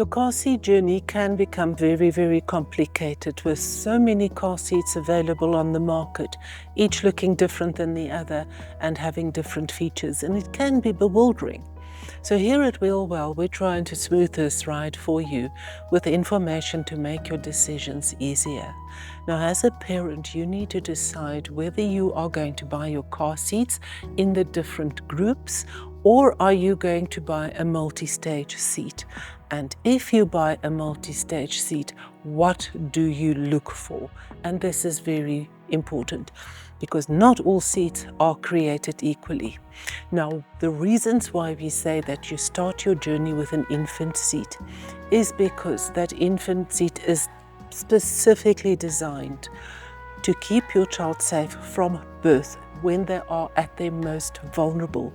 Your car seat journey can become very, very complicated with so many car seats available on the market, each looking different than the other and having different features, and it can be bewildering. So here at Wheelwell, we're trying to smooth this ride for you with information to make your decisions easier. Now, as a parent, you need to decide whether you are going to buy your car seats in the different groups, or are you going to buy a multi-stage seat? And if you buy a multi-stage seat, what do you look for? And this is very important because not all seats are created equally. Now, the reasons why we say that you start your journey with an infant seat is because that infant seat is specifically designed to keep your child safe from birth when they are at their most vulnerable,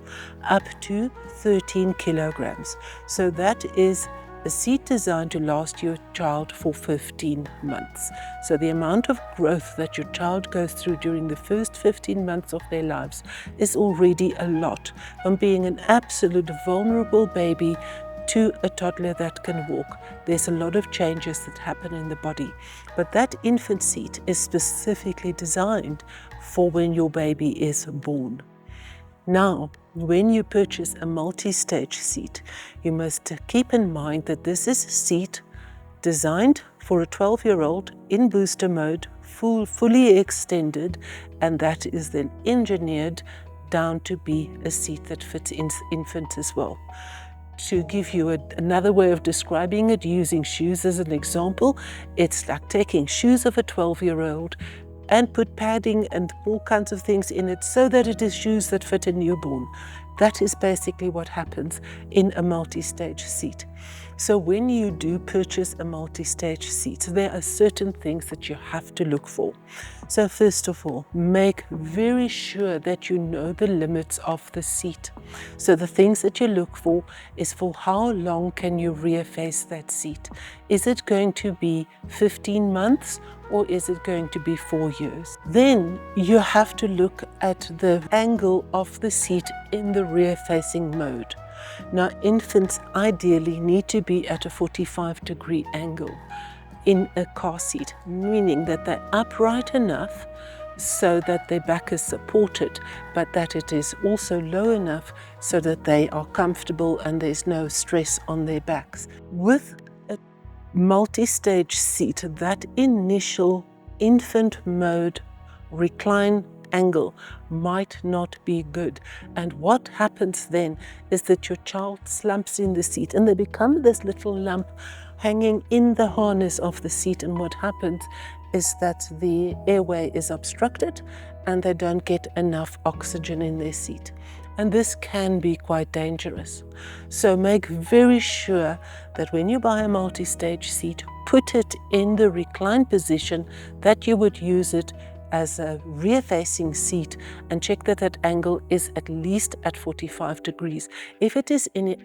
up to 13 kilograms. So that is a seat designed to last your child for 15 months. So the amount of growth that your child goes through during the first 15 months of their lives is already a lot, from being an absolute vulnerable baby to a toddler that can walk. There's a lot of changes that happen in the body, but that infant seat is specifically designed for when your baby is born. Now, when you purchase a multi-stage seat, you must keep in mind that this is a seat designed for a 12-year-old in booster mode, fully extended, and that is then engineered down to be a seat that fits infant as well. To give you another way of describing it, using shoes as an example, it's like taking shoes of a 12-year-old and put padding and all kinds of things in it so that it is shoes that fit a newborn. That is basically what happens in a multi-stage seat. So when you do purchase a multi-stage seat, there are certain things that you have to look for. So first of all, make very sure that you know the limits of the seat. So the things that you look for is for how long can you rear face that seat? Is it going to be 15 months or is it going to be 4 years? Then you have to look at the angle of the seat in the rear facing mode. Now, infants ideally need to be at a 45-degree angle in a car seat, meaning that they're upright enough so that their back is supported, but that it is also low enough so that they are comfortable and there's no stress on their backs. With a multi-stage seat, that initial infant mode recline angle might not be good, and what happens then is that your child slumps in the seat and they become this little lump hanging in the harness of the seat, and what happens is that the airway is obstructed and they don't get enough oxygen in their seat, and this can be quite dangerous. So make very sure that when you buy a multi-stage seat, put it in the recline position that you would use it as a rear-facing seat, and check that that angle is at least at 45 degrees. If it is any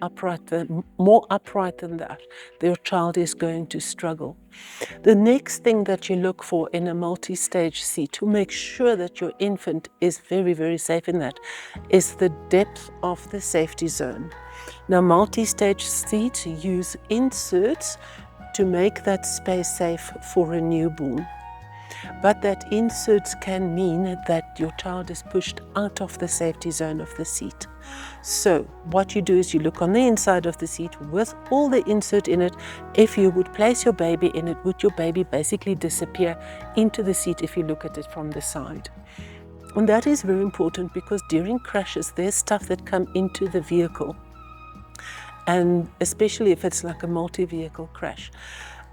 more upright than that, your child is going to struggle. The next thing that you look for in a multi-stage seat to make sure that your infant is very, very safe in that is the depth of the safety zone. Now, multi-stage seats use inserts to make that space safe for a newborn. But that inserts can mean that your child is pushed out of the safety zone of the seat. So what you do is you look on the inside of the seat with all the insert in it. If you would place your baby in it, would your baby basically disappear into the seat if you look at it from the side? And that is very important because during crashes, there's stuff that come into the vehicle, and especially if it's like a multi-vehicle crash.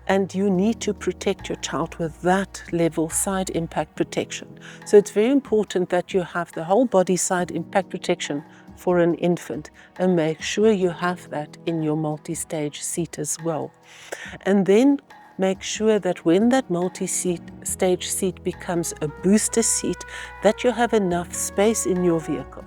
And you need to protect your child with that level side impact protection. So it's very important that you have the whole body side impact protection for an infant, and make sure you have that in your multi-stage seat as well. And then make sure that when that multi-stage seat becomes a booster seat, that you have enough space in your vehicle,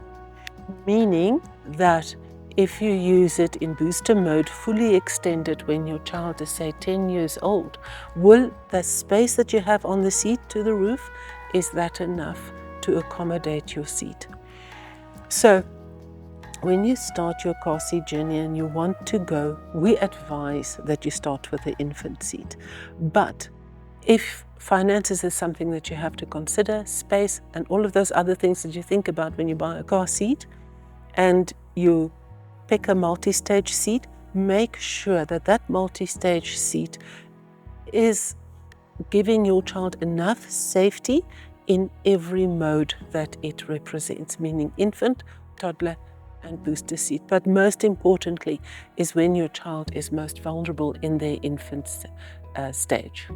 meaning that if you use it in booster mode, fully extended when your child is, say, 10 years old, will the space that you have on the seat to the roof, is that enough to accommodate your seat? So When you start your car seat journey and you want to go, we advise that you start with the infant seat. But if finances is something that you have to consider, space and all of those other things that you think about when you buy a car seat, and you pick a multi-stage seat, make sure that that multi-stage seat is giving your child enough safety in every mode that it represents, meaning infant, toddler, and booster seat. But most importantly is when your child is most vulnerable in their infant stage.